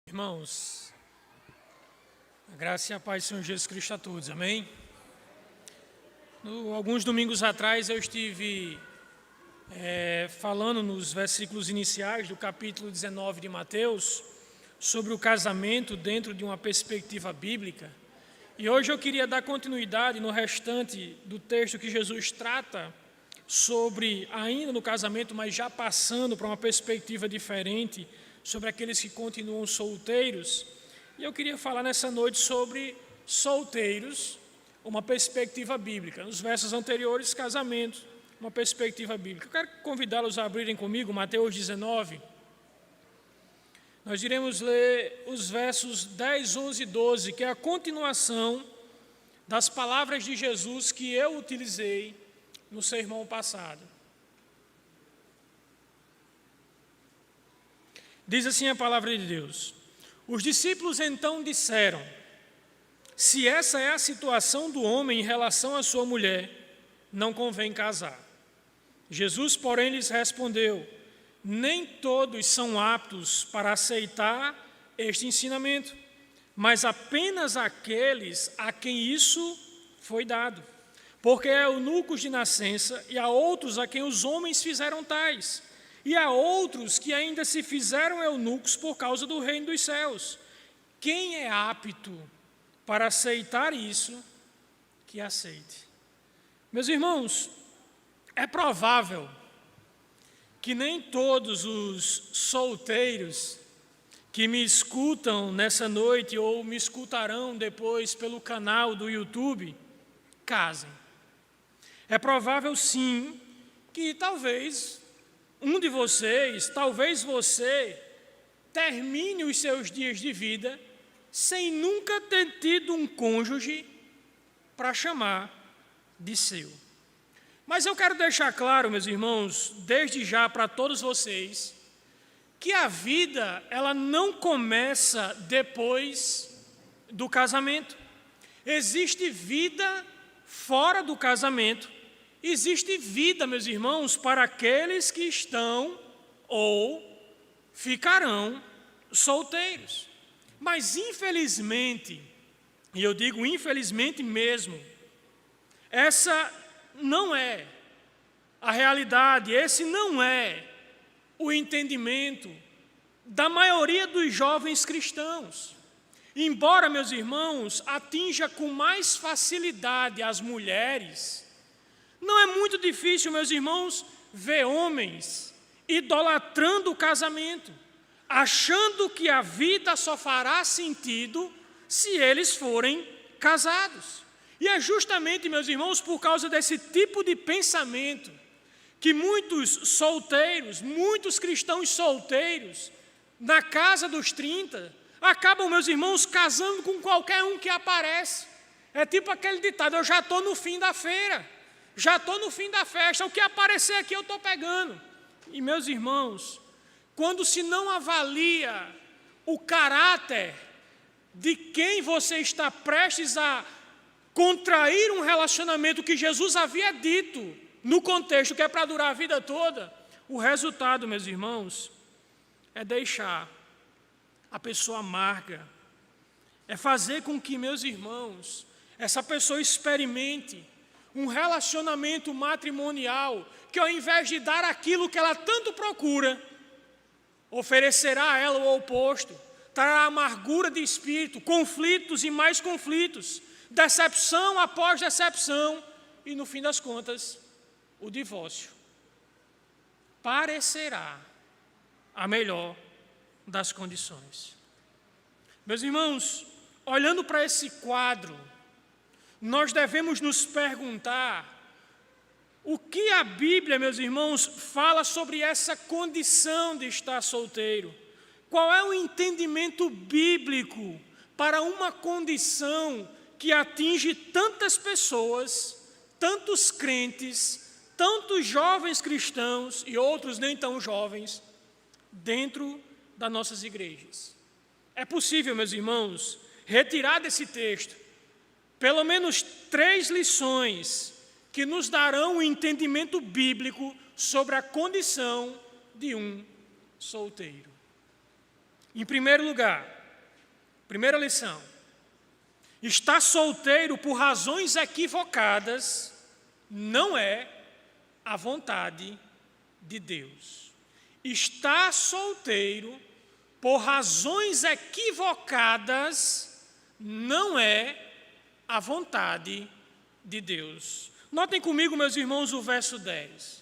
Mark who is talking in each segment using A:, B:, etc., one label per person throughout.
A: Irmãos, a graça e a paz do Senhor Jesus Cristo a todos, amém? Alguns domingos atrás eu estive falando nos versículos iniciais do capítulo 19 de Mateus sobre o casamento dentro de uma perspectiva bíblica. E hoje eu queria dar continuidade no restante do texto que Jesus trata sobre, ainda no casamento, mas já passando para uma perspectiva diferente, sobre aqueles que continuam solteiros. E eu queria falar nessa noite sobre solteiros, uma perspectiva bíblica. Nos versos anteriores, casamento, uma perspectiva bíblica. Eu quero convidá-los a abrirem comigo Mateus 19. Nós iremos ler os versos 10, 11 e 12, que é a continuação das palavras de Jesus que eu utilizei no sermão passado. Diz assim a palavra de Deus: os discípulos então disseram: se essa é a situação do homem em relação à sua mulher, não convém casar. Jesus, porém, lhes respondeu: nem todos são aptos para aceitar este ensinamento, mas apenas aqueles a quem isso foi dado. Porque há eunucos de nascença e há outros a quem os homens fizeram tais. E há outros que ainda se fizeram eunucos por causa do reino dos céus. Quem é apto para aceitar isso, que aceite. Meus irmãos, é provável que nem todos os solteiros que me escutam nessa noite ou me escutarão depois pelo canal do YouTube casem. É provável sim que talvez um de vocês, talvez você, termine os seus dias de vida sem nunca ter tido um cônjuge para chamar de seu. Mas eu quero deixar claro, meus irmãos, desde já para todos vocês, que a vida, ela não começa depois do casamento. Existe vida fora do casamento. Existe vida, meus irmãos, para aqueles que estão ou ficarão solteiros. Mas, infelizmente, e eu digo infelizmente mesmo, essa não é a realidade, esse não é o entendimento da maioria dos jovens cristãos. Embora, meus irmãos, atinja com mais facilidade as mulheres, não é muito difícil, meus irmãos, ver homens idolatrando o casamento, achando que a vida só fará sentido se eles forem casados. E é justamente, meus irmãos, por causa desse tipo de pensamento que muitos solteiros, muitos cristãos solteiros, na casa dos 30, acabam, meus irmãos, casando com qualquer um que aparece. É tipo aquele ditado: eu já estou no fim da feira. Já estou no fim da festa, o que aparecer aqui eu estou pegando. E, meus irmãos, quando se não avalia o caráter de quem você está prestes a contrair um relacionamento que Jesus havia dito, no contexto que é para durar a vida toda, o resultado, meus irmãos, é deixar a pessoa amarga, é fazer com que, meus irmãos, essa pessoa experimente um relacionamento matrimonial que, ao invés de dar aquilo que ela tanto procura, oferecerá a ela o oposto, trará amargura de espírito, conflitos e mais conflitos, decepção após decepção e, no fim das contas, o divórcio. Parecerá a melhor das condições. Meus irmãos, olhando para esse quadro, nós devemos nos perguntar o que a Bíblia, meus irmãos, fala sobre essa condição de estar solteiro. Qual é o entendimento bíblico para uma condição que atinge tantas pessoas, tantos crentes, tantos jovens cristãos e outros nem tão jovens dentro das nossas igrejas? É possível, meus irmãos, retirar desse texto pelo menos 3 lições que nos darão um entendimento bíblico sobre a condição de um solteiro. Em primeiro lugar, Primeira lição: estar solteiro por razões equivocadas não é a vontade de Deus. Estar solteiro por razões equivocadas não é a vontade de Deus. Notem comigo, meus irmãos, o verso 10.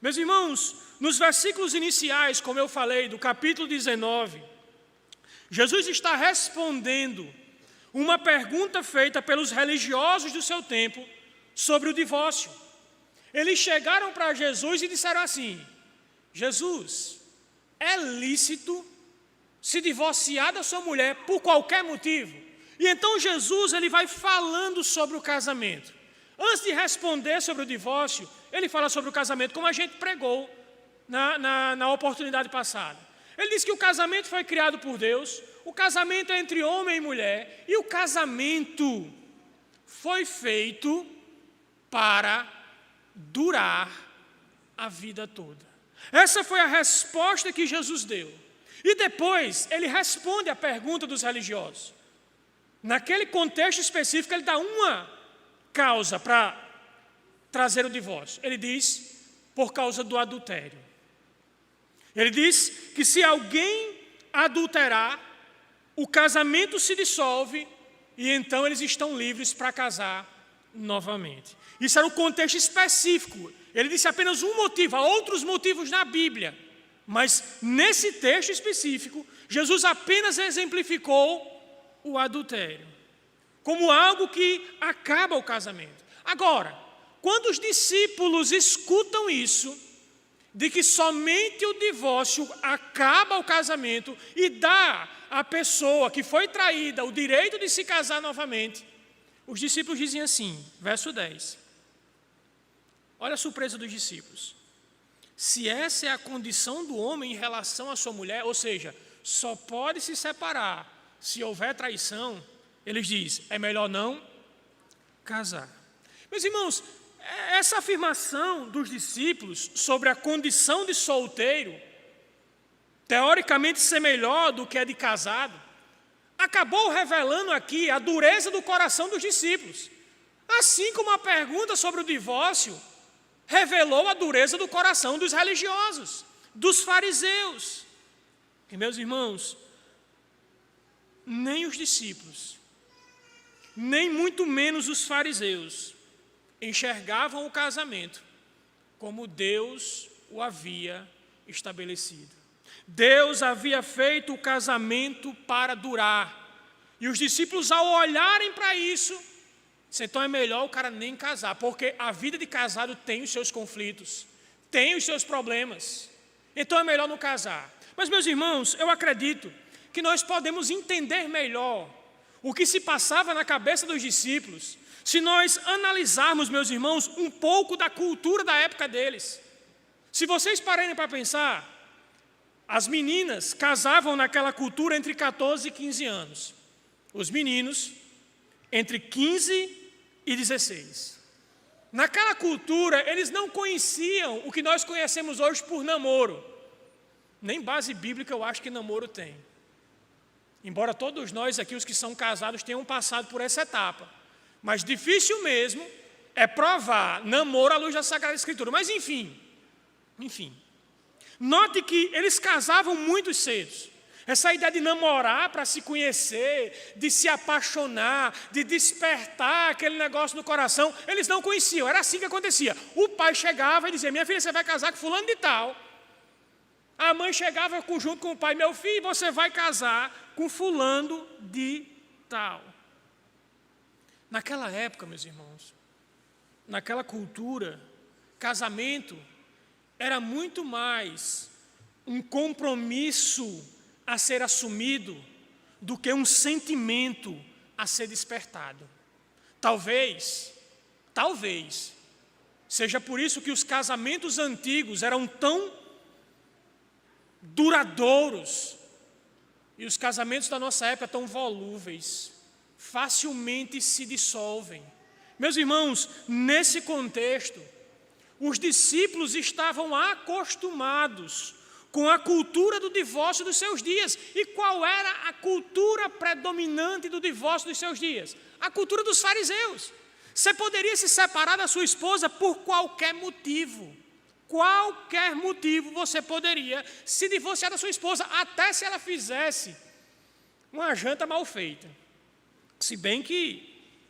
A: Meus irmãos, nos versículos iniciais, como eu falei, do capítulo 19, Jesus está respondendo uma pergunta feita pelos religiosos do seu tempo sobre o divórcio. Eles chegaram para Jesus e disseram assim: Jesus, é lícito se divorciar da sua mulher por qualquer motivo? E então Jesus ele vai falando sobre o casamento. Antes de responder sobre o divórcio, ele fala sobre o casamento, como a gente pregou na oportunidade passada. Ele diz que o casamento foi criado por Deus, o casamento é entre homem e mulher, e o casamento foi feito para durar a vida toda. Essa foi a resposta que Jesus deu. E depois ele responde à pergunta dos religiosos. Naquele contexto específico, ele dá uma causa para trazer o divórcio. Ele diz, por causa do adultério. Ele diz que se alguém adulterar, o casamento se dissolve e então eles estão livres para casar novamente. Isso era o contexto específico. Ele disse apenas um motivo, há outros motivos na Bíblia. Mas nesse texto específico, Jesus apenas exemplificou o adultério como algo que acaba o casamento. Agora, quando os discípulos escutam isso, de que somente o divórcio acaba o casamento e dá à pessoa que foi traída o direito de se casar novamente, os discípulos dizem assim, verso 10. Olha a surpresa dos discípulos. Se essa é a condição do homem em relação à sua mulher, ou seja, só pode se separar se houver traição, eles dizem, é melhor não casar. Meus irmãos, essa afirmação dos discípulos sobre a condição de solteiro, teoricamente ser melhor do que a de casado, acabou revelando aqui a dureza do coração dos discípulos. Assim como a pergunta sobre o divórcio revelou a dureza do coração dos religiosos, dos fariseus. E, meus irmãos, nem os discípulos, nem muito menos os fariseus, enxergavam o casamento como Deus o havia estabelecido. Deus havia feito o casamento para durar. E os discípulos, ao olharem para isso, disseram, então é melhor o cara nem casar, porque a vida de casado tem os seus conflitos, tem os seus problemas. Então é melhor não casar. Mas, meus irmãos, eu acredito que nós podemos entender melhor o que se passava na cabeça dos discípulos se nós analisarmos, meus irmãos, um pouco da cultura da época deles. Se vocês pararem para pensar, as meninas casavam naquela cultura entre 14 e 15 anos. Os meninos, entre 15 e 16. Naquela cultura, eles não conheciam o que nós conhecemos hoje por namoro. Nem base bíblica eu acho que namoro tem. Embora todos nós aqui, os que são casados, tenham passado por essa etapa. Mas difícil mesmo é provar namoro à luz da Sagrada Escritura. Mas enfim. Note que eles casavam muito cedo. Essa ideia de namorar para se conhecer, de se apaixonar, de despertar aquele negócio no coração, eles não conheciam. Era assim que acontecia. O pai chegava e dizia, minha filha, você vai casar com fulano de tal. A mãe chegava junto com o pai, meu filho, você vai casar com fulano de tal. Naquela época, meus irmãos, naquela cultura, casamento era muito mais um compromisso a ser assumido do que um sentimento a ser despertado. Talvez, seja por isso que os casamentos antigos eram tão duradouros e os casamentos da nossa época tão volúveis, facilmente se dissolvem. Meus irmãos, nesse contexto, os discípulos estavam acostumados com a cultura do divórcio dos seus dias. E qual era a cultura predominante do divórcio dos seus dias? A cultura dos fariseus. Você poderia se separar da sua esposa por qualquer motivo. Qualquer motivo você poderia se divorciar da sua esposa, até se ela fizesse uma janta mal feita. Se bem que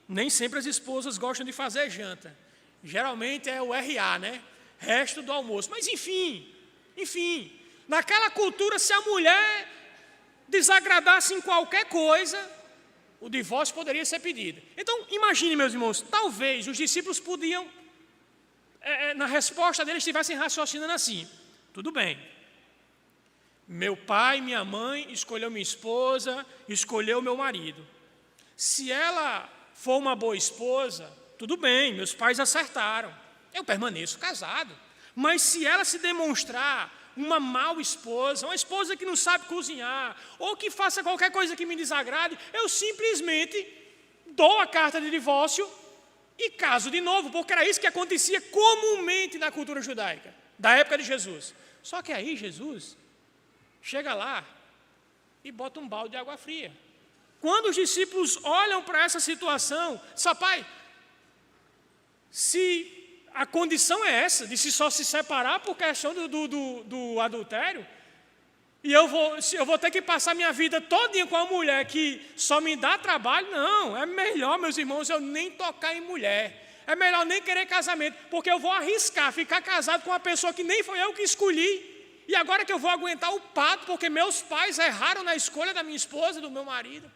A: nem sempre as esposas gostam de fazer janta. Geralmente é o RA, né? Resto do almoço. Mas enfim, naquela cultura, se a mulher desagradasse em qualquer coisa, o divórcio poderia ser pedido. Então, imagine, meus irmãos, talvez os discípulos podiam, na resposta deles, estivessem raciocinando assim: tudo bem, meu pai, minha mãe escolheu minha esposa, escolheu meu marido. Se ela for uma boa esposa, tudo bem, meus pais acertaram, eu permaneço casado. Mas se ela se demonstrar uma mau esposa, uma esposa que não sabe cozinhar, ou que faça qualquer coisa que me desagrade, eu simplesmente dou a carta de divórcio e caso de novo, porque era isso que acontecia comumente na cultura judaica, da época de Jesus. Só que aí Jesus chega lá e bota um balde de água fria. Quando os discípulos olham para essa situação, diz: pai, se a condição é essa, de só se separar por questão do adultério, e eu vou ter que passar minha vida todinha com uma mulher que só me dá trabalho, não, é melhor, meus irmãos, eu nem tocar em mulher, é melhor nem querer casamento, porque eu vou arriscar ficar casado com uma pessoa que nem foi eu que escolhi, e agora que eu vou aguentar o pato, porque meus pais erraram na escolha da minha esposa, do meu marido.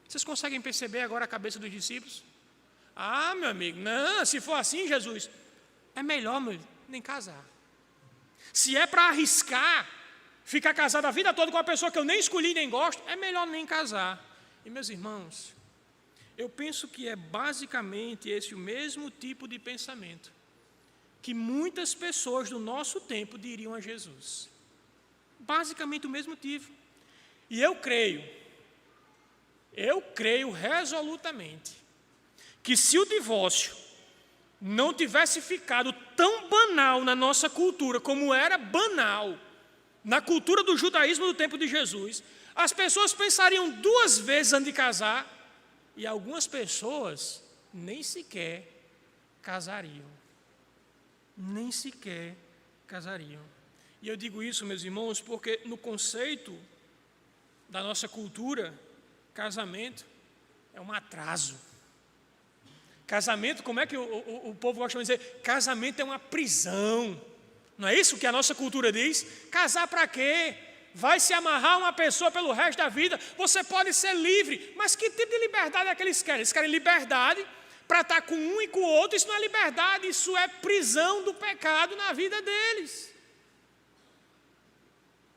A: Vocês conseguem perceber agora a cabeça dos discípulos? Ah, meu amigo, não, se for assim, Jesus, é melhor nem casar. Se é para arriscar, ficar casado a vida toda com uma pessoa que eu nem escolhi nem gosto, é melhor nem casar. E, meus irmãos, eu penso que é basicamente esse o mesmo tipo de pensamento que muitas pessoas do nosso tempo diriam a Jesus. Basicamente o mesmo tipo. E eu creio resolutamente que se o divórcio não tivesse ficado tão banal na nossa cultura, como era banal na cultura do judaísmo do tempo de Jesus, as pessoas pensariam 2 vezes antes de casar, e algumas pessoas nem sequer casariam. Nem sequer casariam. E eu digo isso, meus irmãos, porque no conceito da nossa cultura, casamento é um atraso. Casamento, como é que o povo gosta de dizer? Casamento é uma prisão. Não é isso que a nossa cultura diz? Casar para quê? Vai se amarrar uma pessoa pelo resto da vida? Você pode ser livre, mas que tipo de liberdade é que eles querem? Eles querem liberdade para estar com um e com o outro. Isso não é liberdade, isso é prisão do pecado na vida deles.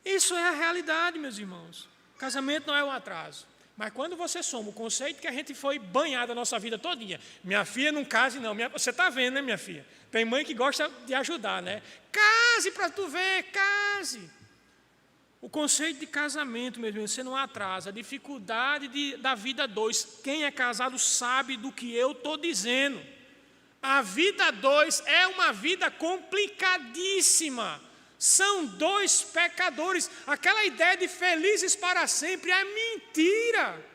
A: Isso é a realidade, meus irmãos. Casamento não é um atraso. Mas quando você soma o conceito que a gente foi banhado a nossa vida todinha, minha filha não case não, você está vendo, né, minha filha? Tem mãe que gosta de ajudar, né? Case para tu ver, case. O conceito de casamento, meu irmão, você não atrasa, a dificuldade da vida 2. Quem é casado sabe do que eu estou dizendo. A vida 2 é uma vida complicadíssima. São 2 pecadores. Aquela ideia de felizes para sempre é mentira.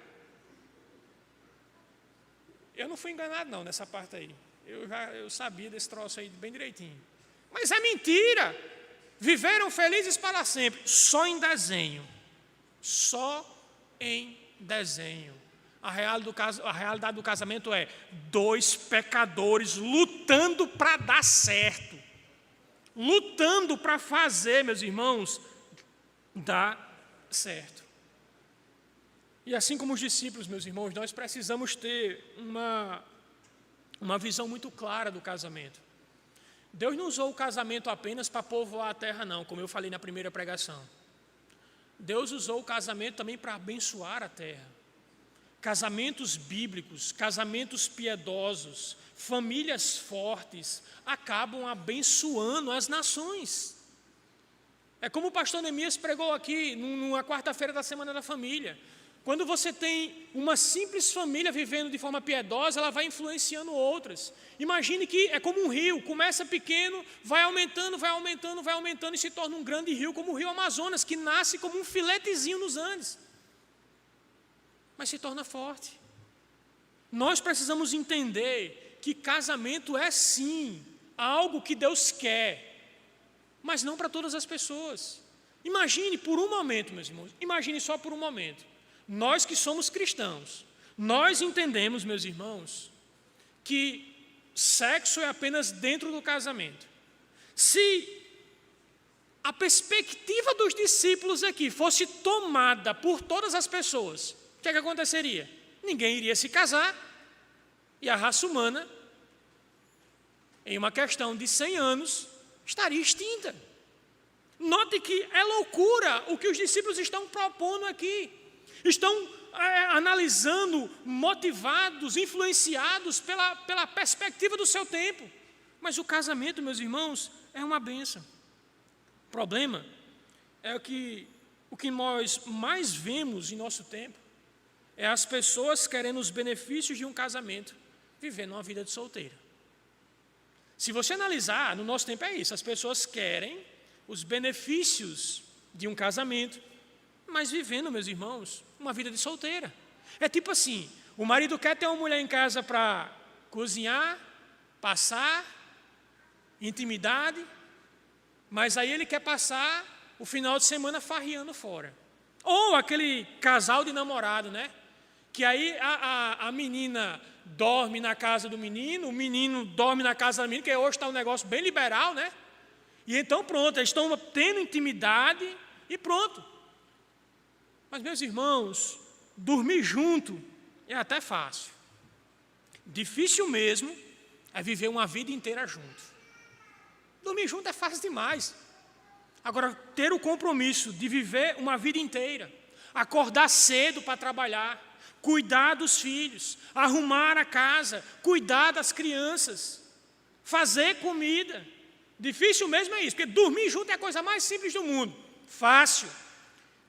A: Eu não fui enganado não nessa parte aí. Eu sabia desse troço aí bem direitinho. Mas é mentira. Viveram felizes para sempre. Só em desenho. Só em desenho. A realidade do casamento é 2 pecadores lutando para dar certo. Lutando para fazer, meus irmãos, dar certo. E assim como os discípulos, meus irmãos, nós precisamos ter uma visão muito clara do casamento. Deus não usou o casamento apenas para povoar a terra, não, como eu falei na primeira pregação. Deus usou o casamento também para abençoar a terra. Casamentos bíblicos, casamentos piedosos, famílias fortes acabam abençoando as nações. É como o pastor Neemias pregou aqui, numa quarta-feira da Semana da Família. Quando você tem uma simples família vivendo de forma piedosa, ela vai influenciando outras. Imagine que é como um rio, começa pequeno, vai aumentando, vai aumentando, vai aumentando e se torna um grande rio, como o rio Amazonas, que nasce como um filetezinho nos Andes, mas se torna forte. Nós precisamos entender que casamento é sim algo que Deus quer, mas não para todas as pessoas. Imagine por um momento, meus irmãos, imagine só por um momento. Nós que somos cristãos, nós entendemos, meus irmãos, que sexo é apenas dentro do casamento. Se a perspectiva dos discípulos aqui fosse tomada por todas as pessoas, o que aconteceria? Ninguém iria se casar e a raça humana, em uma questão de 100 anos, estaria extinta. Note que é loucura o que os discípulos estão propondo aqui. Estão analisando, motivados, influenciados pela perspectiva do seu tempo. Mas o casamento, meus irmãos, é uma bênção. O problema é o que nós mais vemos em nosso tempo é as pessoas querendo os benefícios de um casamento, vivendo uma vida de solteira. Se você analisar, no nosso tempo é isso, as pessoas querem os benefícios de um casamento, mas vivendo, meus irmãos, uma vida de solteira. É tipo assim, o marido quer ter uma mulher em casa para cozinhar, passar, intimidade, mas aí ele quer passar o final de semana farreando fora. Ou aquele casal de namorado, né? Que aí a menina dorme na casa do menino, o menino dorme na casa da menina, que hoje está um negócio bem liberal, né? E então pronto, eles estão tendo intimidade e pronto. Mas, meus irmãos, dormir junto é até fácil. Difícil mesmo é viver uma vida inteira junto. Dormir junto é fácil demais. Agora, ter o compromisso de viver uma vida inteira, acordar cedo para trabalhar, cuidar dos filhos, arrumar a casa, cuidar das crianças, fazer comida. Difícil mesmo é isso, porque dormir junto é a coisa mais simples do mundo. Fácil.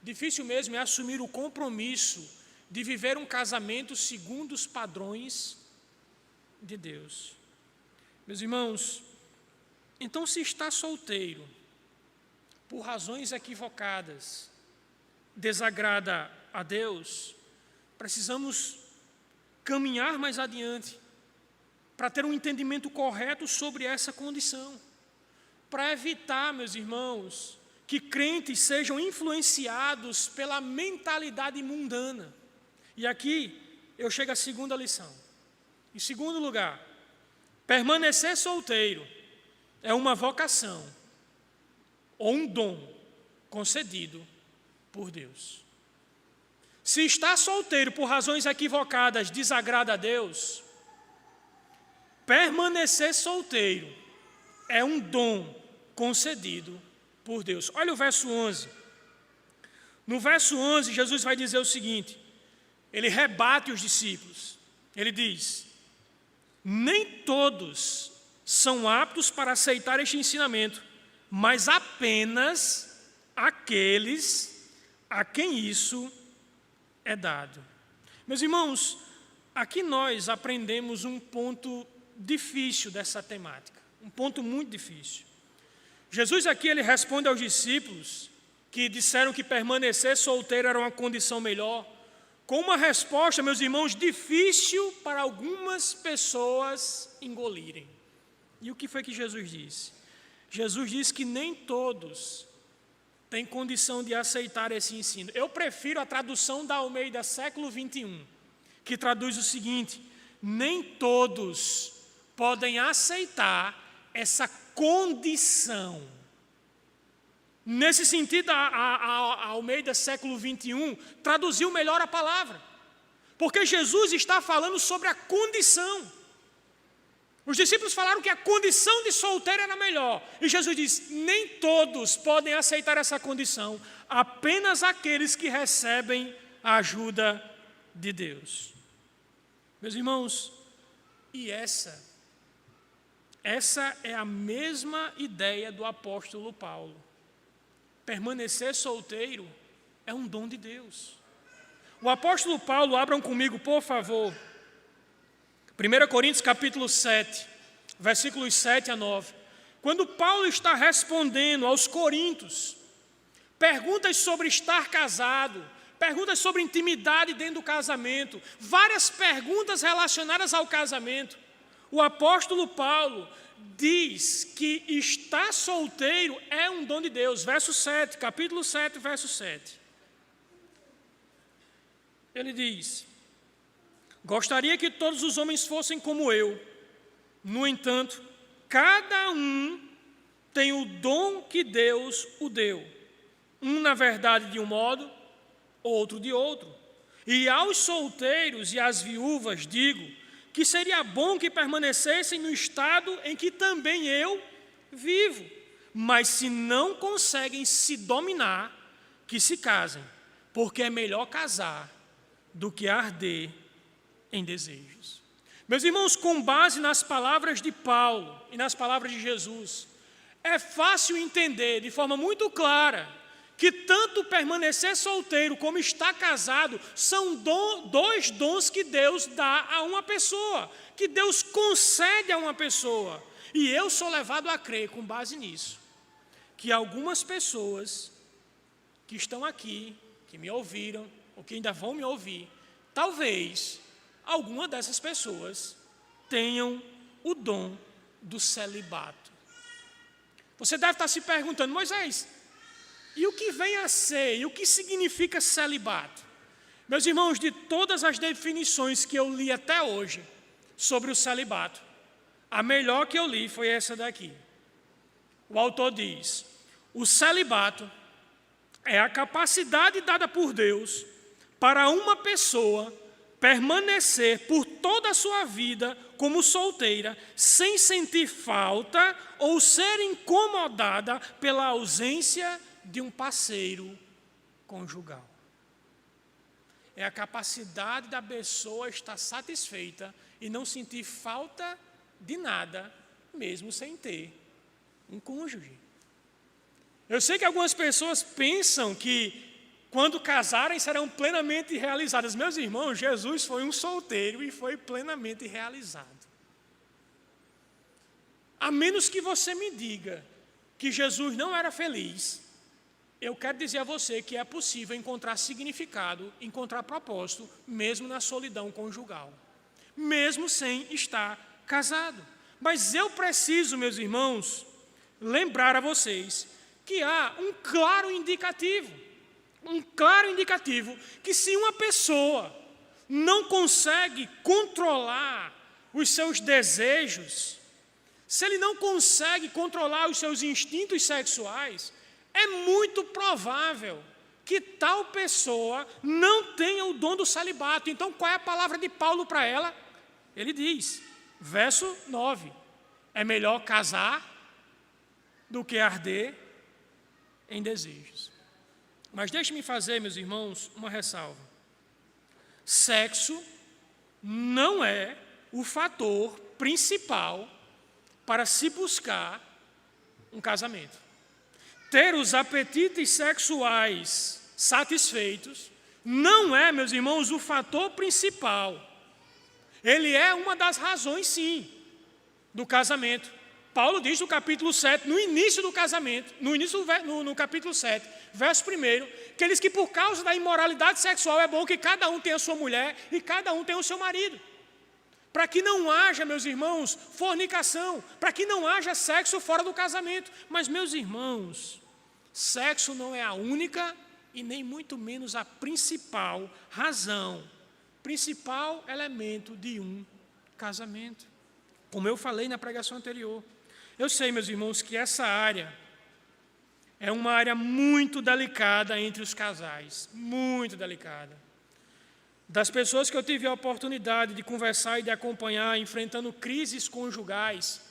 A: Difícil mesmo é assumir o compromisso de viver um casamento segundo os padrões de Deus. Meus irmãos, então se está solteiro, por razões equivocadas, desagrada a Deus, precisamos caminhar mais adiante para ter um entendimento correto sobre essa condição, para evitar, meus irmãos, que crentes sejam influenciados pela mentalidade mundana. E aqui eu chego à segunda lição. Em segundo lugar, permanecer solteiro é uma vocação ou um dom concedido por Deus. Se está solteiro por razões equivocadas desagrada a Deus, permanecer solteiro é um dom concedido por Deus. Olha o verso 11. No verso 11, Jesus vai dizer o seguinte, ele rebate os discípulos. Ele diz, nem todos são aptos para aceitar este ensinamento, mas apenas aqueles a quem isso é dado. Meus irmãos, aqui nós aprendemos um ponto difícil dessa temática, um ponto muito difícil. Jesus aqui ele responde aos discípulos que disseram que permanecer solteiro era uma condição melhor, com uma resposta, meus irmãos, difícil para algumas pessoas engolirem. E o que foi que Jesus disse? Jesus disse que nem todos têm condição de aceitar esse ensino. Eu prefiro a tradução da Almeida século 21, que traduz o seguinte, nem todos podem aceitar essa condição. Nesse sentido, a Almeida século 21 traduziu melhor a palavra, porque Jesus está falando sobre a condição. Os discípulos falaram que a condição de solteiro era melhor, e Jesus diz, nem todos podem aceitar essa condição, apenas aqueles que recebem a ajuda de Deus. Meus irmãos, e essa é a mesma ideia do apóstolo Paulo. Permanecer solteiro é um dom de Deus. O apóstolo Paulo, abram comigo, por favor, 1 Coríntios capítulo 7, versículos 7 a 9. Quando Paulo está respondendo aos coríntios, perguntas sobre estar casado, perguntas sobre intimidade dentro do casamento, várias perguntas relacionadas ao casamento, o apóstolo Paulo diz que estar solteiro é um dom de Deus. Verso 7, capítulo 7, verso 7. Ele diz: gostaria que todos os homens fossem como eu. No entanto, cada um tem o dom que Deus o deu. Um, na verdade, de um modo, outro de outro. E aos solteiros e às viúvas digo que seria bom que permanecessem no estado em que também eu vivo. Mas se não conseguem se dominar, que se casem, porque é melhor casar do que arder em desejos. Meus irmãos, com base nas palavras de Paulo e nas palavras de Jesus, é fácil entender de forma muito clara que tanto permanecer solteiro como estar casado são dois dons que Deus dá a uma pessoa, que Deus concede a uma pessoa. E eu sou levado a crer, com base nisso, que algumas pessoas que estão aqui, que me ouviram, ou que ainda vão me ouvir, talvez alguma dessas pessoas tenham o dom do celibato. Você deve estar se perguntando: Moisés, e o que vem a ser, e o que significa celibato? Meus irmãos, de todas as definições que eu li até hoje sobre o celibato, a melhor que eu li foi essa daqui. O autor diz: o celibato é a capacidade dada por Deus para uma pessoa permanecer por toda a sua vida como solteira, sem sentir falta ou ser incomodada pela ausência de um parceiro conjugal. É a capacidade da pessoa estar satisfeita e não sentir falta de nada, mesmo sem ter um cônjuge. Eu sei que algumas pessoas pensam que quando casarem serão plenamente realizadas. Meus irmãos, Jesus foi um solteiro e foi plenamente realizado. A menos que você me diga que Jesus não era feliz, eu quero dizer a você que é possível encontrar significado, encontrar propósito, mesmo na solidão conjugal, mesmo sem estar casado. Mas eu preciso, meus irmãos, lembrar a vocês que há um claro indicativo que se uma pessoa não consegue controlar os seus desejos, se ele não consegue controlar os seus instintos sexuais, é muito provável que tal pessoa não tenha o dom do celibato. Então, qual é a palavra de Paulo para ela? Ele diz, verso 9, é melhor casar do que arder em desejos. Mas deixe-me fazer, meus irmãos, uma ressalva. Sexo não é o fator principal para se buscar um casamento. Ter os apetites sexuais satisfeitos não é, meus irmãos, o fator principal. Ele é uma das razões, sim, do casamento. Paulo diz no capítulo 7, no início do casamento, no capítulo 7, verso 1, que ele diz que por causa da imoralidade sexual é bom que cada um tenha a sua mulher e cada um tenha o seu marido. Para que não haja, meus irmãos, fornicação, para que não haja sexo fora do casamento. Mas, meus irmãos, sexo não é a única e nem muito menos a principal razão, principal elemento de um casamento. Como eu falei na pregação anterior. Eu sei, meus irmãos, que essa área é uma área muito delicada entre os casais, muito delicada. Das pessoas que eu tive a oportunidade de conversar e de acompanhar, enfrentando crises conjugais,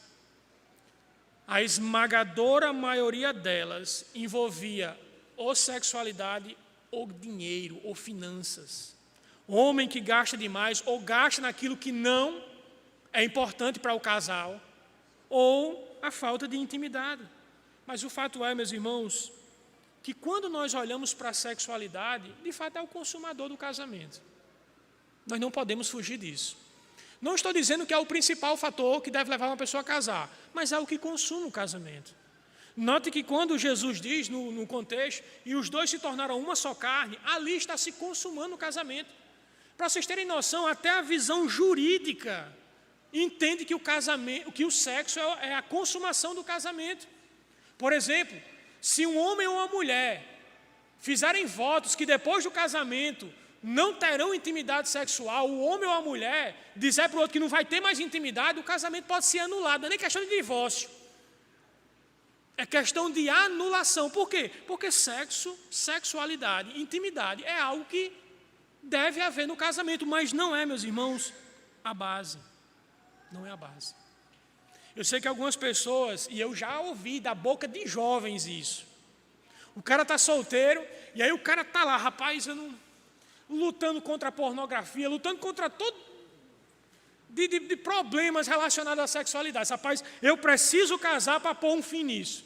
A: a esmagadora maioria delas envolvia ou sexualidade, ou dinheiro, ou finanças. Homem que gasta demais, ou gasta naquilo que não é importante para o casal, ou a falta de intimidade. Mas o fato é, meus irmãos, que quando nós olhamos para a sexualidade, de fato é o consumador do casamento. Nós não podemos fugir disso. Não estou dizendo que é o principal fator que deve levar uma pessoa a casar, mas é o que consuma o casamento. Note que quando Jesus diz no contexto, e os dois se tornaram uma só carne, ali está se consumando o casamento. Para vocês terem noção, até a visão jurídica entende que o sexo é a consumação do casamento. Por exemplo, se um homem ou uma mulher fizerem votos que depois do casamento não terão intimidade sexual, o homem ou a mulher dizer para o outro que não vai ter mais intimidade, o casamento pode ser anulado. Não é nem questão de divórcio. É questão de anulação. Por quê? Porque sexualidade, intimidade é algo que deve haver no casamento, mas não é, meus irmãos, a base. Não é a base. Eu sei que algumas pessoas, e eu já ouvi da boca de jovens isso. O cara está solteiro, e aí o cara está lá, rapaz, lutando contra a pornografia, lutando contra todo de problemas relacionados à sexualidade. Rapaz, eu preciso casar para pôr um fim nisso.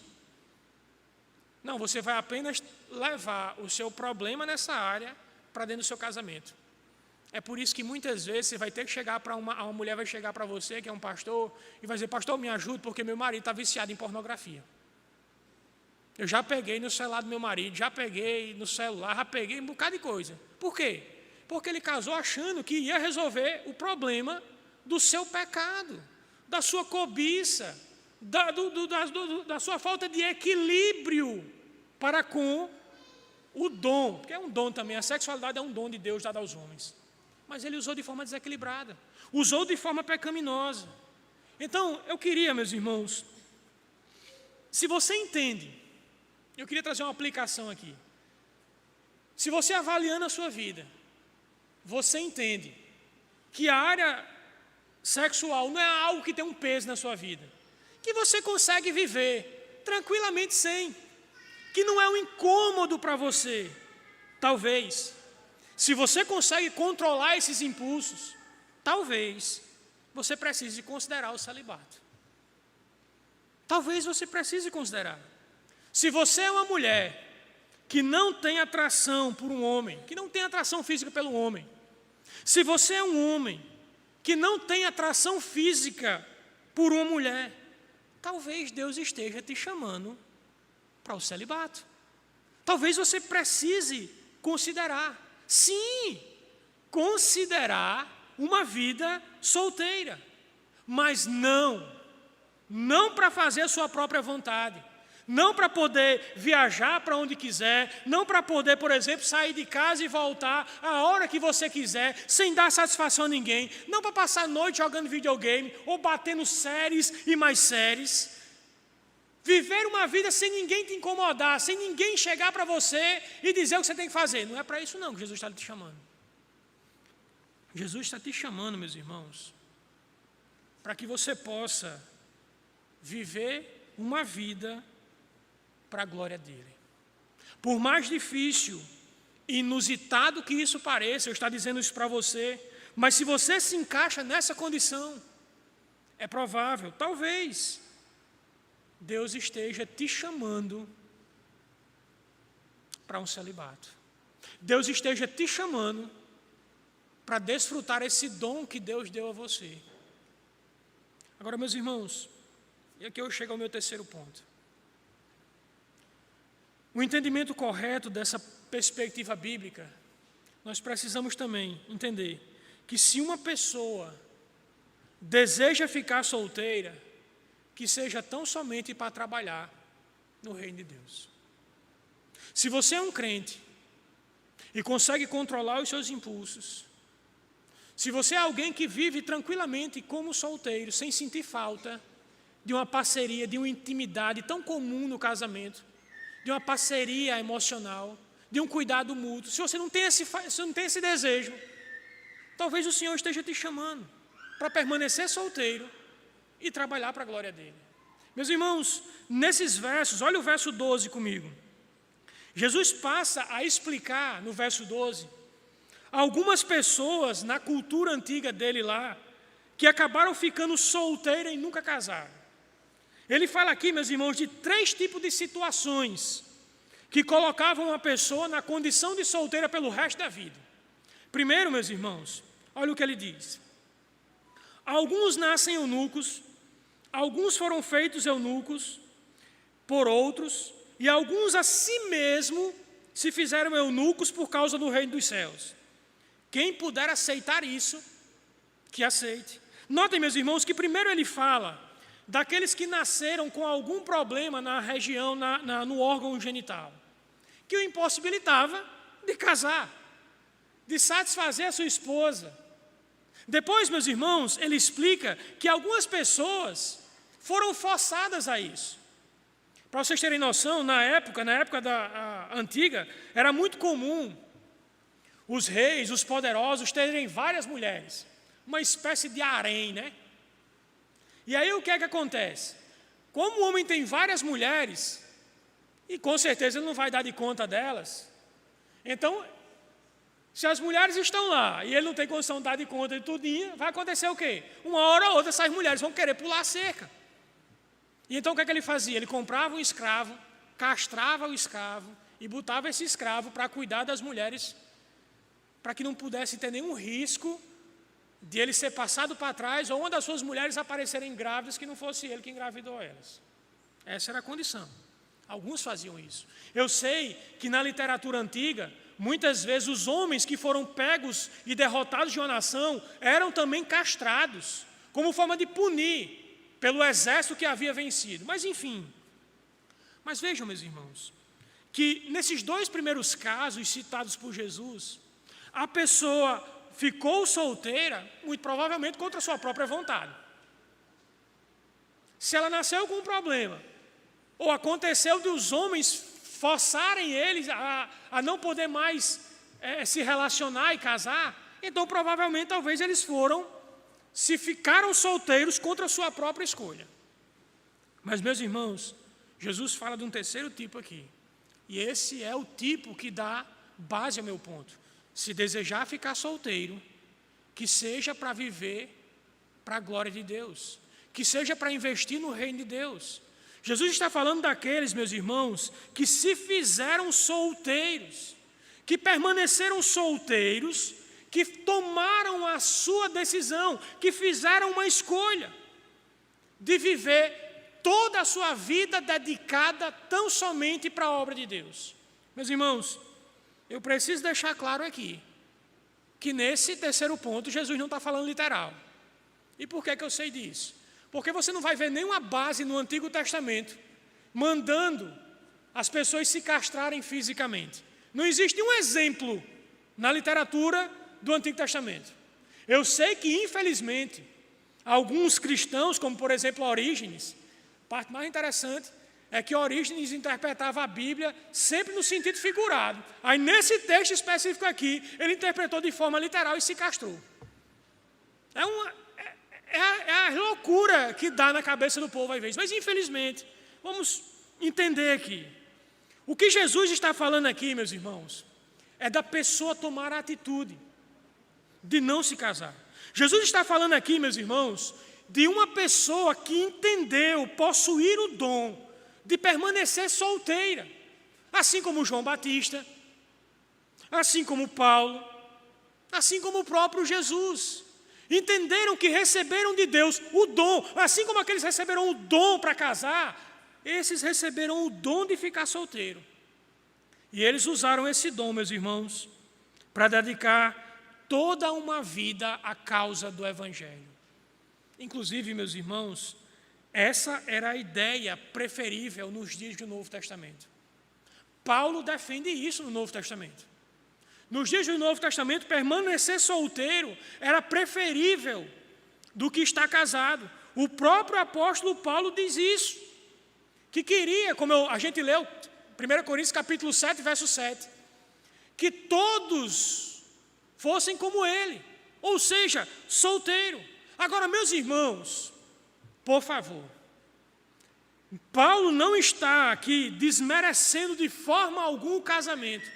A: Não, você vai apenas levar o seu problema nessa área para dentro do seu casamento. É por isso que muitas vezes você vai ter que chegar para uma mulher vai chegar para você, que é um pastor, e vai dizer, pastor, me ajude, porque meu marido está viciado em pornografia. Eu já peguei no celular do meu marido, já peguei no celular, já peguei um bocado de coisa. Por quê? Porque ele casou achando que ia resolver o problema do seu pecado, da sua cobiça, da sua falta de equilíbrio para com o dom, porque é um dom também, a sexualidade é um dom de Deus dado aos homens. Mas ele usou de forma desequilibrada, usou de forma pecaminosa. Então, eu queria, meus irmãos, se você entende, eu queria trazer uma aplicação aqui. Se você avaliando a sua vida, você entende que a área sexual não é algo que tem um peso na sua vida, que você consegue viver tranquilamente sem, que não é um incômodo para você, talvez, se você consegue controlar esses impulsos, talvez você precise considerar o celibato. Talvez você precise considerar. Se você é uma mulher que não tem atração por um homem, que não tem atração física pelo homem, se você é um homem que não tem atração física por uma mulher, talvez Deus esteja te chamando para o celibato. Talvez você precise considerar, sim, considerar uma vida solteira, mas não para fazer a sua própria vontade, não para poder viajar para onde quiser, não para poder, por exemplo, sair de casa e voltar a hora que você quiser, sem dar satisfação a ninguém, não para passar a noite jogando videogame ou batendo séries e mais séries. Viver uma vida sem ninguém te incomodar, sem ninguém chegar para você e dizer o que você tem que fazer. Não é para isso não que Jesus está te chamando. Jesus está te chamando, meus irmãos, para que você possa viver uma vida para a glória dele. Por mais difícil, inusitado que isso pareça, eu estou dizendo isso para você, mas se você se encaixa nessa condição, é provável, talvez, Deus esteja te chamando para um celibato. Deus esteja te chamando para desfrutar esse dom que Deus deu a você. Agora, meus irmãos, e aqui eu chego ao meu terceiro ponto. O entendimento correto dessa perspectiva bíblica, nós precisamos também entender que se uma pessoa deseja ficar solteira, que seja tão somente para trabalhar no reino de Deus. Se você é um crente e consegue controlar os seus impulsos, se você é alguém que vive tranquilamente como solteiro, sem sentir falta de uma parceria, de uma intimidade tão comum no casamento, de uma parceria emocional, de um cuidado mútuo, se você não tem esse desejo, talvez o Senhor esteja te chamando para permanecer solteiro e trabalhar para a glória dele. Meus irmãos, nesses versos, olha o verso 12 comigo. Jesus passa a explicar no verso 12 algumas pessoas na cultura antiga dele lá que acabaram ficando solteiras e nunca casaram. Ele fala aqui, meus irmãos, de 3 tipos de situações que colocavam uma pessoa na condição de solteira pelo resto da vida. Primeiro, meus irmãos, olha o que ele diz. Alguns nascem eunucos, alguns foram feitos eunucos por outros, e alguns a si mesmo se fizeram eunucos por causa do reino dos céus. Quem puder aceitar isso, que aceite. Notem, meus irmãos, que primeiro ele fala daqueles que nasceram com algum problema na região, no órgão genital, que o impossibilitava de casar, de satisfazer a sua esposa. Depois, meus irmãos, ele explica que algumas pessoas foram forçadas a isso. Para vocês terem noção, na época antiga, era muito comum os reis, os poderosos, terem várias mulheres, uma espécie de harém, né? E aí o que é que acontece? Como o homem tem várias mulheres, e com certeza ele não vai dar de conta delas, então, se as mulheres estão lá e ele não tem condição de dar de conta de tudinho, vai acontecer o quê? Uma hora ou outra essas mulheres vão querer pular a cerca. E então o que é que ele fazia? Ele comprava um escravo, castrava o escravo e botava esse escravo para cuidar das mulheres, para que não pudesse ter nenhum risco de ele ser passado para trás ou uma das suas mulheres aparecerem grávidas que não fosse ele que engravidou elas. Essa era a condição. Alguns faziam isso. Eu sei que na literatura antiga, muitas vezes os homens que foram pegos e derrotados de uma nação eram também castrados, como forma de punir pelo exército que havia vencido. Mas enfim, mas vejam, meus irmãos, que nesses dois primeiros casos citados por Jesus, a pessoa ficou solteira, muito provavelmente contra a sua própria vontade. Se ela nasceu com um problema, ou aconteceu de os homens forçarem eles a não poder mais se relacionar e casar, então provavelmente talvez eles se ficaram solteiros contra a sua própria escolha. Mas, meus irmãos, Jesus fala de um terceiro tipo aqui, e esse é o tipo que dá base ao meu ponto. Se desejar ficar solteiro, que seja para viver para a glória de Deus, que seja para investir no reino de Deus. Jesus está falando daqueles, meus irmãos, que se fizeram solteiros, que permaneceram solteiros, que tomaram a sua decisão, que fizeram uma escolha de viver toda a sua vida dedicada tão somente para a obra de Deus. Meus irmãos, eu preciso deixar claro aqui, que nesse terceiro ponto Jesus não está falando literal. E por que eu sei disso? Porque você não vai ver nenhuma base no Antigo Testamento mandando as pessoas se castrarem fisicamente. Não existe um exemplo na literatura do Antigo Testamento. Eu sei que, infelizmente, alguns cristãos, como por exemplo Orígenes, a parte mais interessante é que Orígenes interpretava a Bíblia sempre no sentido figurado. Aí, nesse texto específico aqui, ele interpretou de forma literal e se castrou. É a loucura que dá na cabeça do povo às vezes. Mas, infelizmente, vamos entender aqui. O que Jesus está falando aqui, meus irmãos, é da pessoa tomar a atitude de não se casar. Jesus está falando aqui, meus irmãos, de uma pessoa que entendeu possuir o dom de permanecer solteira, assim como João Batista, assim como Paulo, assim como o próprio Jesus. Entenderam que receberam de Deus o dom, assim como aqueles receberam o dom para casar, esses receberam o dom de ficar solteiro. E eles usaram esse dom, meus irmãos, para dedicar toda uma vida à causa do Evangelho. Inclusive, meus irmãos, essa era a ideia preferível nos dias do Novo Testamento. Paulo defende isso no Novo Testamento. Nos dias do Novo Testamento, permanecer solteiro era preferível do que estar casado. O próprio apóstolo Paulo diz isso, que queria, como a gente leu, 1 Coríntios capítulo 7, verso 7, que todos fossem como ele, ou seja, solteiro. Agora, meus irmãos, por favor, Paulo não está aqui desmerecendo de forma alguma o casamento.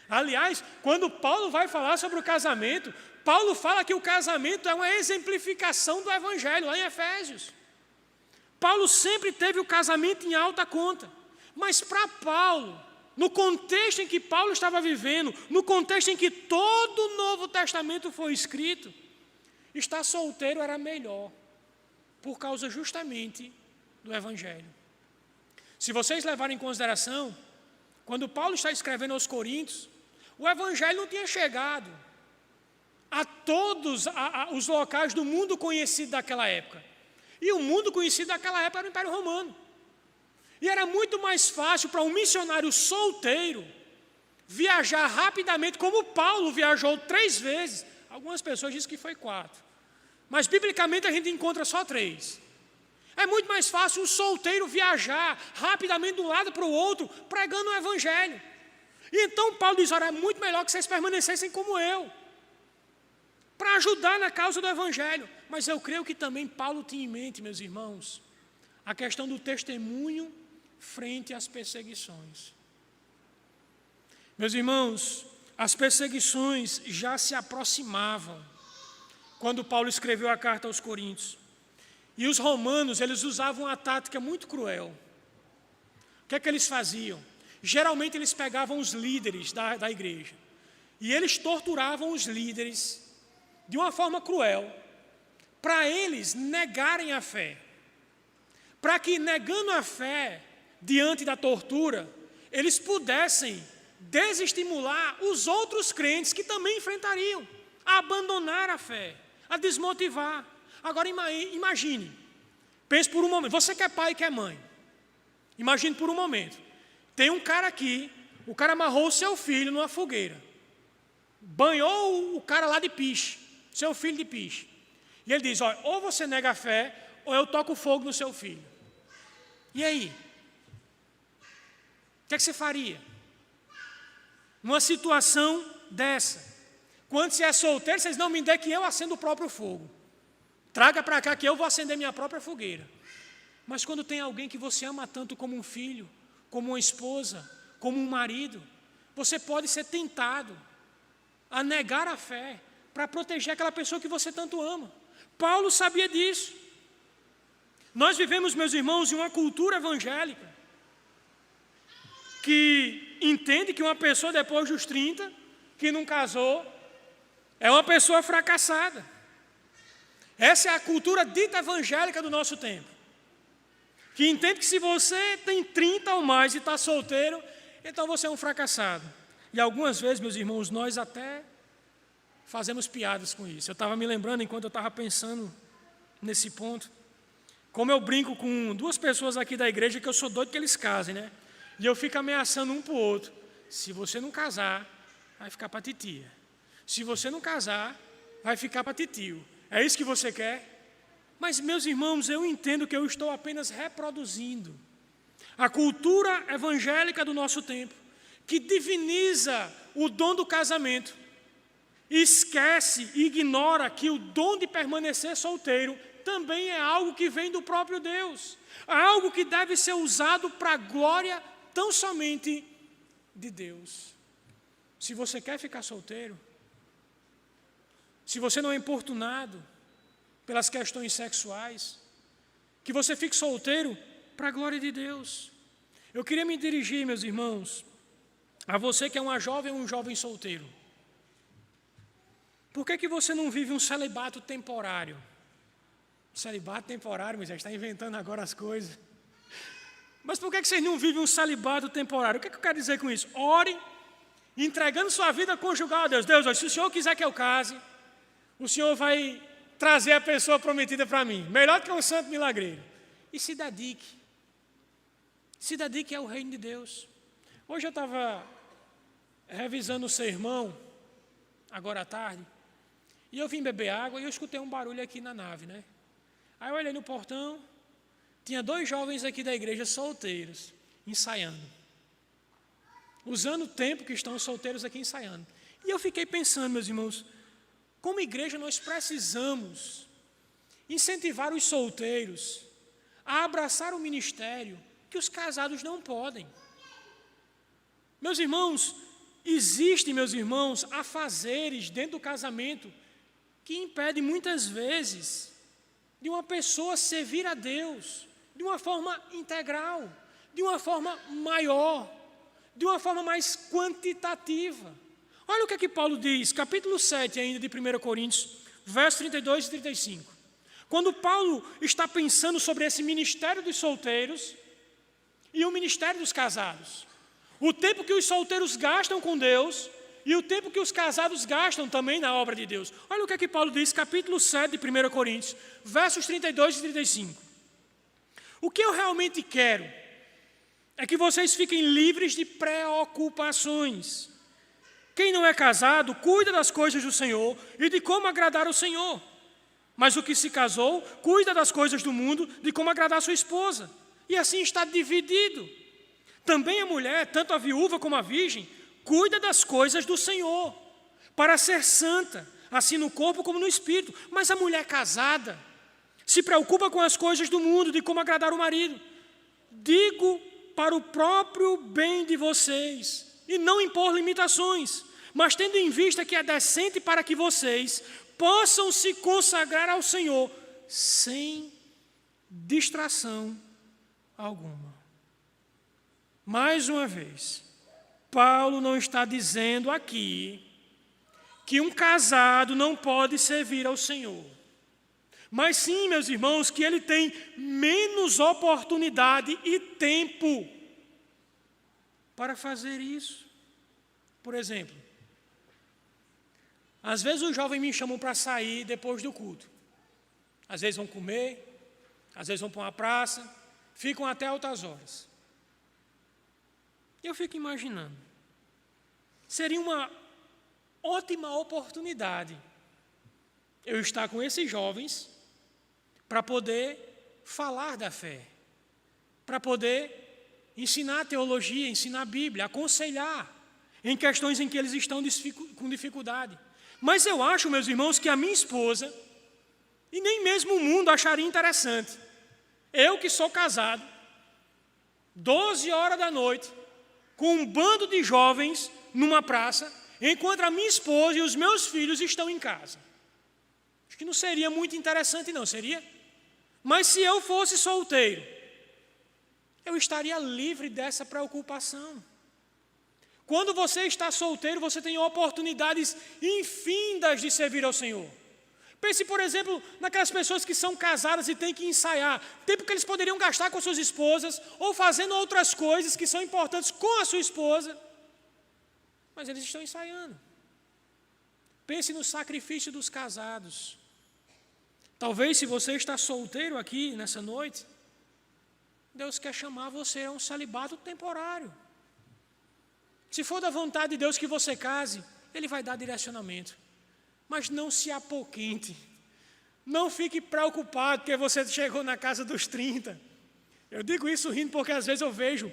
A: Aliás, quando Paulo vai falar sobre o casamento, Paulo fala que o casamento é uma exemplificação do Evangelho, lá em Efésios. Paulo sempre teve o casamento em alta conta, mas para Paulo, no contexto em que Paulo estava vivendo, no contexto em que todo o Novo Testamento foi escrito, estar solteiro era melhor, por causa justamente do Evangelho. Se vocês levarem em consideração, quando Paulo está escrevendo aos Coríntios, o Evangelho não tinha chegado a todos os locais do mundo conhecido daquela época. E o mundo conhecido daquela época era o Império Romano. E era muito mais fácil para um missionário solteiro viajar rapidamente, como Paulo viajou 3 vezes. Algumas pessoas dizem que foi 4. Mas, biblicamente, a gente encontra só 3. É muito mais fácil um solteiro viajar rapidamente de um lado para o outro, pregando o Evangelho. E então Paulo diz, olha, é muito melhor que vocês permanecessem como eu, para ajudar na causa do Evangelho. Mas eu creio que também Paulo tinha em mente, meus irmãos, a questão do testemunho frente às perseguições. Meus irmãos, as perseguições já se aproximavam quando Paulo escreveu a carta aos Coríntios. E os romanos, eles usavam uma tática muito cruel. O que é que eles faziam? Geralmente eles pegavam os líderes da igreja e eles torturavam os líderes de uma forma cruel, para eles negarem a fé. Para que, negando a fé diante da tortura, eles pudessem desestimular os outros crentes que também enfrentariam, a abandonar a fé, a desmotivar. Agora imagine, pense por um momento, você que é pai e que é mãe, imagine por um momento, tem um cara aqui, o cara amarrou o seu filho numa fogueira, banhou o cara lá de piche, seu filho de piche, e ele diz, olha, ou você nega a fé, ou eu toco fogo no seu filho. E aí? O que é que você faria? Numa situação dessa, quando você é solteiro, vocês não me dêem que eu acendo o próprio fogo. Traga para cá que eu vou acender minha própria fogueira. Mas quando tem alguém que você ama tanto como um filho, como uma esposa, como um marido, você pode ser tentado a negar a fé para proteger aquela pessoa que você tanto ama. Paulo sabia disso. Nós vivemos, meus irmãos, em uma cultura evangélica que entende que uma pessoa depois dos 30, que não casou, é uma pessoa fracassada. Essa é a cultura dita evangélica do nosso tempo, que entende que se você tem 30 ou mais e está solteiro, então você é um fracassado. E algumas vezes, meus irmãos, nós até fazemos piadas com isso. Eu estava me lembrando, enquanto eu estava pensando nesse ponto, como eu brinco com 2 pessoas aqui da igreja, que eu sou doido que eles casem, né? E eu fico ameaçando um para o outro. Se você não casar, vai ficar para titia. Se você não casar, vai ficar para titio. É isso que você quer? Mas, meus irmãos, eu entendo que eu estou apenas reproduzindo a cultura evangélica do nosso tempo, que diviniza o dom do casamento, esquece e ignora que o dom de permanecer solteiro também é algo que vem do próprio Deus, é algo que deve ser usado para a glória tão somente de Deus. Se você quer ficar solteiro, se você não é importunado pelas questões sexuais, que você fique solteiro para a glória de Deus. Eu queria me dirigir, meus irmãos, a você que é uma jovem ou um jovem solteiro. Por que você não vive um celibato temporário? Celibato temporário, mas já está inventando agora as coisas. Mas por que vocês não vivem um celibato temporário? O que eu quero dizer com isso? Ore, entregando sua vida conjugal a Deus. Deus, se o Senhor quiser que eu case, o Senhor vai trazer a pessoa prometida para mim. Melhor do que um santo milagreiro. E se dedique. Se dedique ao reino de Deus. Hoje eu estava revisando o sermão, agora à tarde, e eu vim beber água e eu escutei um barulho aqui na nave, né? Aí eu olhei no portão, tinha 2 jovens aqui da igreja solteiros, ensaiando. Usando o tempo que estão solteiros aqui ensaiando. E eu fiquei pensando, meus irmãos, como igreja nós precisamos incentivar os solteiros a abraçar o ministério que os casados não podem. Meus irmãos, existem, meus irmãos, afazeres dentro do casamento que impedem muitas vezes de uma pessoa servir a Deus de uma forma integral, de uma forma maior, de uma forma mais quantitativa. Olha o que é que Paulo diz, capítulo 7 ainda de 1 Coríntios, versos 32 e 35. Quando Paulo está pensando sobre esse ministério dos solteiros e o ministério dos casados, o tempo que os solteiros gastam com Deus e o tempo que os casados gastam também na obra de Deus. Olha o que é que Paulo diz, capítulo 7 de 1 Coríntios, versos 32 e 35. O que eu realmente quero é que vocês fiquem livres de preocupações. Quem não é casado, cuida das coisas do Senhor e de como agradar o Senhor. Mas o que se casou, cuida das coisas do mundo, de como agradar sua esposa. E assim está dividido. Também a mulher, tanto a viúva como a virgem, cuida das coisas do Senhor, para ser santa, assim no corpo como no espírito. Mas a mulher casada se preocupa com as coisas do mundo, de como agradar o marido. Digo para o próprio bem de vocês, e não impor limitações, mas tendo em vista que é decente para que vocês possam se consagrar ao Senhor sem distração alguma. Mais uma vez, Paulo não está dizendo aqui que um casado não pode servir ao Senhor. Mas sim, meus irmãos, que ele tem menos oportunidade e tempo para fazer isso. Por exemplo, às vezes os jovens me chamam para sair depois do culto. Às vezes vão comer, às vezes vão para uma praça, ficam até altas horas. Eu fico imaginando, seria uma ótima oportunidade eu estar com esses jovens para poder falar da fé, para poder ensinar teologia, ensinar a Bíblia, aconselhar em questões em que eles estão com dificuldade. Mas eu acho, meus irmãos, que a minha esposa, e nem mesmo o mundo acharia interessante, eu que sou casado, 12 horas da noite, com um bando de jovens numa praça, enquanto a minha esposa e os meus filhos estão em casa. Acho que não seria muito interessante não, seria? Mas se eu fosse solteiro, eu estaria livre dessa preocupação. Quando você está solteiro, você tem oportunidades infindas de servir ao Senhor. Pense, por exemplo, naquelas pessoas que são casadas e têm que ensaiar. Tempo que eles poderiam gastar com suas esposas ou fazendo outras coisas que são importantes com a sua esposa. Mas eles estão ensaiando. Pense no sacrifício dos casados. Talvez se você está solteiro aqui nessa noite, Deus quer chamar você a um celibato temporário. Se for da vontade de Deus que você case, Ele vai dar direcionamento. Mas não se apoquente. Não fique preocupado porque você chegou na casa dos 30. Eu digo isso rindo porque às vezes eu vejo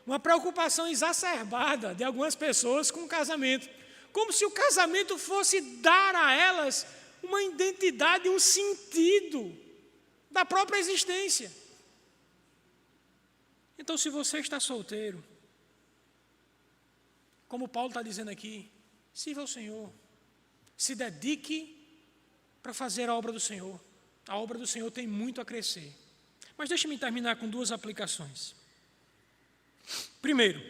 A: uma preocupação exacerbada de algumas pessoas com o casamento. Como se o casamento fosse dar a elas uma identidade, um sentido da própria existência. Então, se você está solteiro, como Paulo está dizendo aqui, sirva ao Senhor. Se dedique para fazer a obra do Senhor. A obra do Senhor tem muito a crescer. Mas deixe-me terminar com duas aplicações. Primeiro,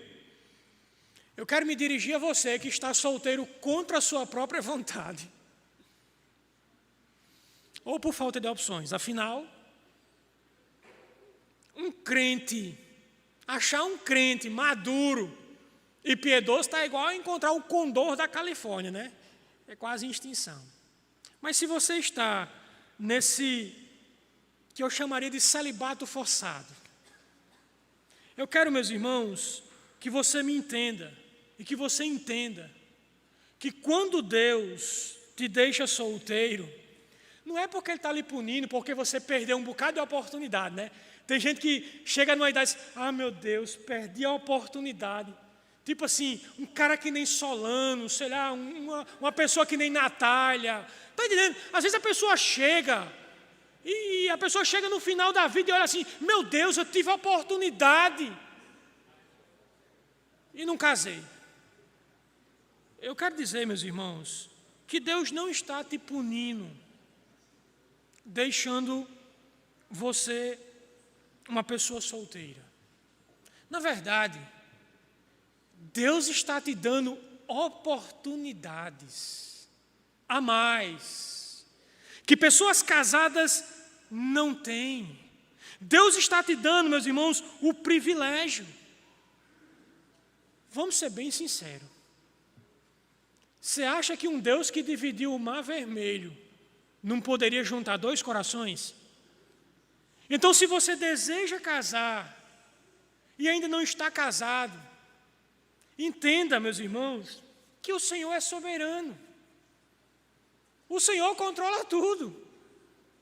A: eu quero me dirigir a você que está solteiro contra a sua própria vontade. Ou por falta de opções. Afinal, achar um crente maduro e piedoso está igual a encontrar o condor da Califórnia, né? É quase em extinção. Mas se você está nesse, que eu chamaria de celibato forçado, eu quero, meus irmãos, que você me entenda e que você entenda que quando Deus te deixa solteiro, não é porque Ele está lhe punindo, porque você perdeu um bocado de oportunidade, né? Tem gente que chega numa idade e diz, meu Deus, perdi a oportunidade. Tipo assim, um cara que nem Solano, sei lá, uma pessoa que nem Natália. Está entendendo? Às vezes a pessoa chega, e a pessoa chega no final da vida e olha assim, meu Deus, eu tive a oportunidade e não casei. Eu quero dizer, meus irmãos, que Deus não está te punindo, deixando você uma pessoa solteira. Na verdade, Deus está te dando oportunidades a mais, que pessoas casadas não têm. Deus está te dando, meus irmãos, o privilégio. Vamos ser bem sinceros. Você acha que um Deus que dividiu o Mar Vermelho não poderia juntar dois corações? Então, se você deseja casar e ainda não está casado, entenda, meus irmãos, que o Senhor é soberano. O Senhor controla tudo,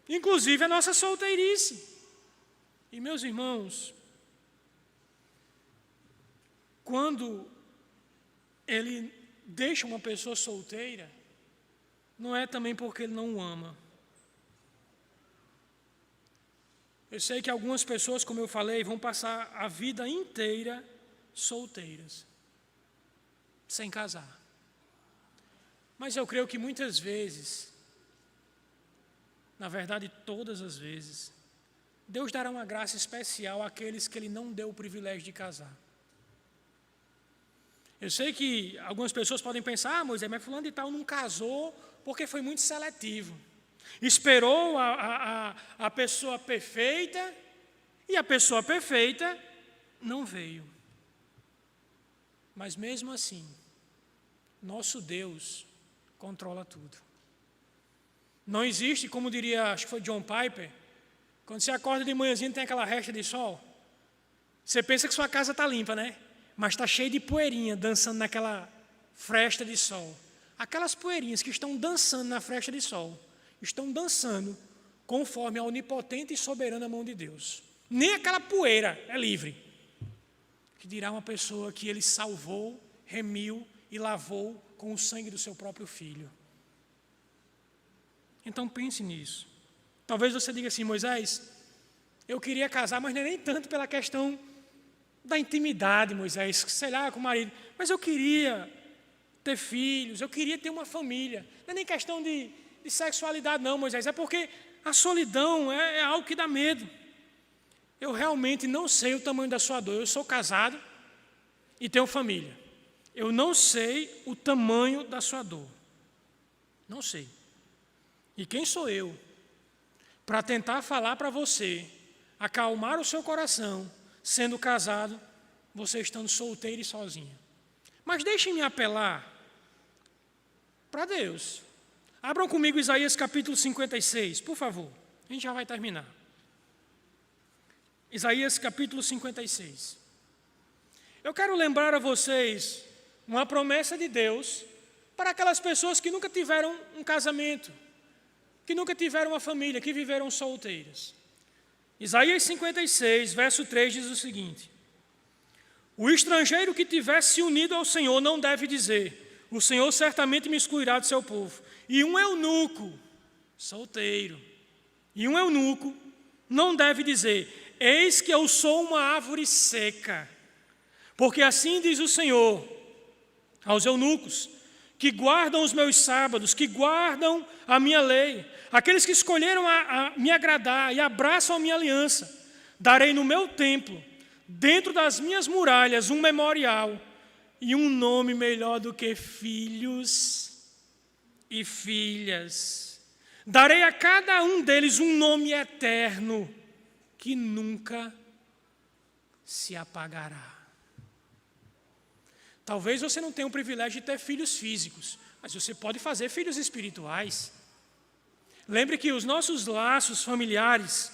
A: inclusive a nossa solteirice. E, meus irmãos, quando Ele deixa uma pessoa solteira, não é também porque Ele não o ama. Eu sei que algumas pessoas, como eu falei, vão passar a vida inteira solteiras, sem casar. Mas eu creio que muitas vezes, na verdade todas as vezes, Deus dará uma graça especial àqueles que Ele não deu o privilégio de casar. Eu sei que algumas pessoas podem pensar, Moisés, mas fulano de tal não casou porque foi muito seletivo. Esperou a pessoa perfeita e a pessoa perfeita não veio. Mas mesmo assim, nosso Deus controla tudo. Não existe, como diria, acho que foi John Piper, quando você acorda de manhãzinha e tem aquela resta de sol, você pensa que sua casa está limpa, né? Mas está cheio de poeirinha dançando naquela fresta de sol. Aquelas poeirinhas que estão dançando na fresta de sol, estão dançando conforme a onipotente e soberana mão de Deus. Nem aquela poeira é livre. Que dirá uma pessoa que Ele salvou, remiu e lavou com o sangue do seu próprio Filho. Então pense nisso. Talvez você diga assim, Moisés, eu queria casar, mas não é nem tanto pela questão da intimidade, Moisés, sei lá, com o marido, mas eu queria ter filhos, eu queria ter uma família. Não é nem questão de sexualidade não, Moisés, é porque a solidão é algo que dá medo. Eu realmente não sei o tamanho da sua dor. Eu sou casado e tenho família. Eu não sei o tamanho da sua dor. Não sei. E quem sou eu para tentar falar para você, acalmar o seu coração, sendo casado, você estando solteiro e sozinha? Mas deixem-me apelar para Deus. Abram comigo Isaías capítulo 56, por favor. A gente já vai terminar. Isaías capítulo 56. Eu quero lembrar a vocês uma promessa de Deus para aquelas pessoas que nunca tiveram um casamento, que nunca tiveram uma família, que viveram solteiras. Isaías 56, verso 3 diz o seguinte: o estrangeiro que tiver se unido ao Senhor não deve dizer, o Senhor certamente me excluirá do seu povo. E um eunuco, solteiro, e um eunuco não deve dizer, eis que eu sou uma árvore seca. Porque assim diz o Senhor aos eunucos, que guardam os meus sábados, que guardam a minha lei, aqueles que escolheram a me agradar e abraçam a minha aliança, darei no meu templo, dentro das minhas muralhas, um memorial e um nome melhor do que filhos e filhas. Darei a cada um deles um nome eterno que nunca se apagará. Talvez você não tenha o privilégio de ter filhos físicos, mas você pode fazer filhos espirituais. Lembre que os nossos laços familiares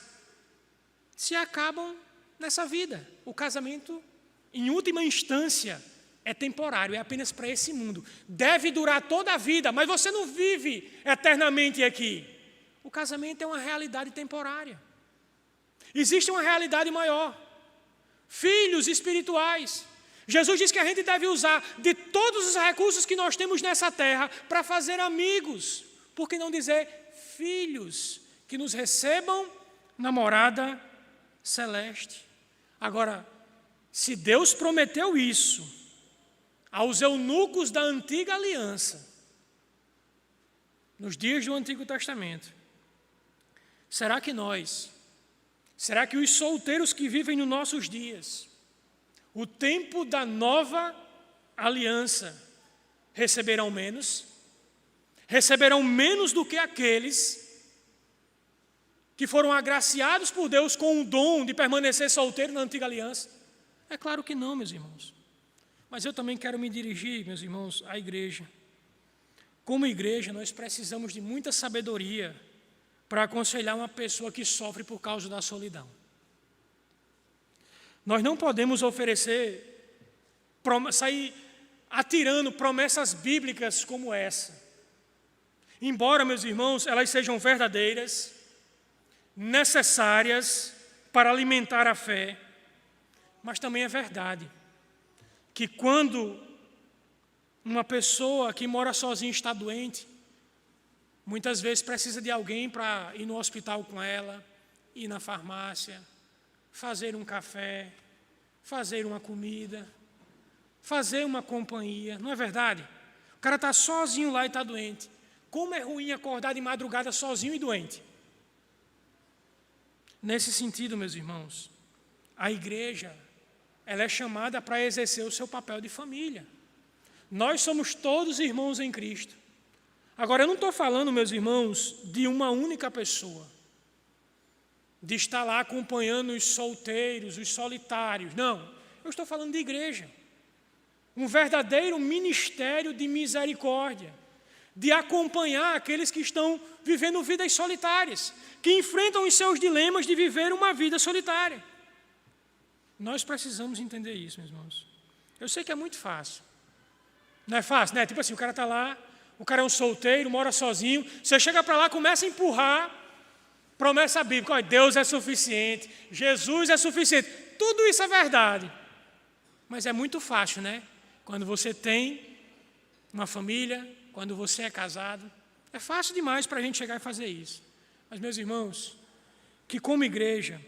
A: se acabam nessa vida. O casamento, em última instância, é temporário, é apenas para esse mundo. Deve durar toda a vida, mas você não vive eternamente aqui. O casamento é uma realidade temporária. Existe uma realidade maior. Filhos espirituais. Jesus diz que a gente deve usar de todos os recursos que nós temos nessa terra para fazer amigos. Por que não dizer filhos que nos recebam na morada celeste? Agora, se Deus prometeu isso aos eunucos da antiga aliança, nos dias do Antigo Testamento, será que os solteiros que vivem nos nossos dias, o tempo da nova aliança receberão menos do que aqueles que foram agraciados por Deus com o dom de permanecer solteiro na antiga aliança? É claro que não, meus irmãos. Mas eu também quero me dirigir, meus irmãos, à igreja. Como igreja, nós precisamos de muita sabedoria para aconselhar uma pessoa que sofre por causa da solidão. Nós não podemos sair atirando promessas bíblicas como essa. Embora, meus irmãos, elas sejam verdadeiras, necessárias para alimentar a fé, mas também é verdade que quando uma pessoa que mora sozinha está doente, muitas vezes precisa de alguém para ir no hospital com ela, ir na farmácia, fazer um café, fazer uma comida, fazer uma companhia, não é verdade? O cara está sozinho lá e está doente. Como é ruim acordar de madrugada sozinho e doente. Nesse sentido, meus irmãos, a igreja, ela é chamada para exercer o seu papel de família. Nós somos todos irmãos em Cristo. Agora, eu não estou falando, meus irmãos, de uma única pessoa, de estar lá acompanhando os solteiros, os solitários. Não, eu estou falando de igreja. Um verdadeiro ministério de misericórdia, de acompanhar aqueles que estão vivendo vidas solitárias, que enfrentam os seus dilemas de viver uma vida solitária. Nós precisamos entender isso, meus irmãos. Eu sei que é muito fácil. Não é fácil, né? Tipo assim, o cara está lá, o cara é um solteiro, mora sozinho, você chega para lá, começa a empurrar promessa bíblica. Olha, Deus é suficiente, Jesus é suficiente. Tudo isso é verdade. Mas é muito fácil, né? Quando você tem uma família, quando você é casado, é fácil demais para a gente chegar e fazer isso. Mas, meus irmãos, que como igreja,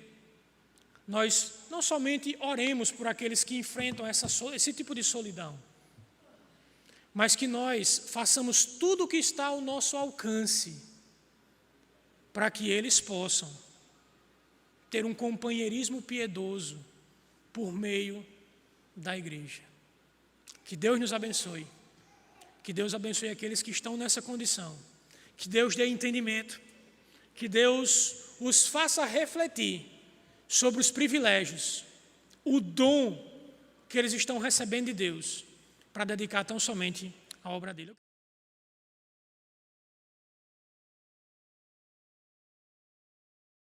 A: nós não somente oremos por aqueles que enfrentam esse tipo de solidão, mas que nós façamos tudo o que está ao nosso alcance para que eles possam ter um companheirismo piedoso por meio da igreja. Que Deus nos abençoe. Que Deus abençoe aqueles que estão nessa condição. Que Deus dê entendimento. Que Deus os faça refletir sobre os privilégios, o dom que eles estão recebendo de Deus para dedicar tão somente à obra dele.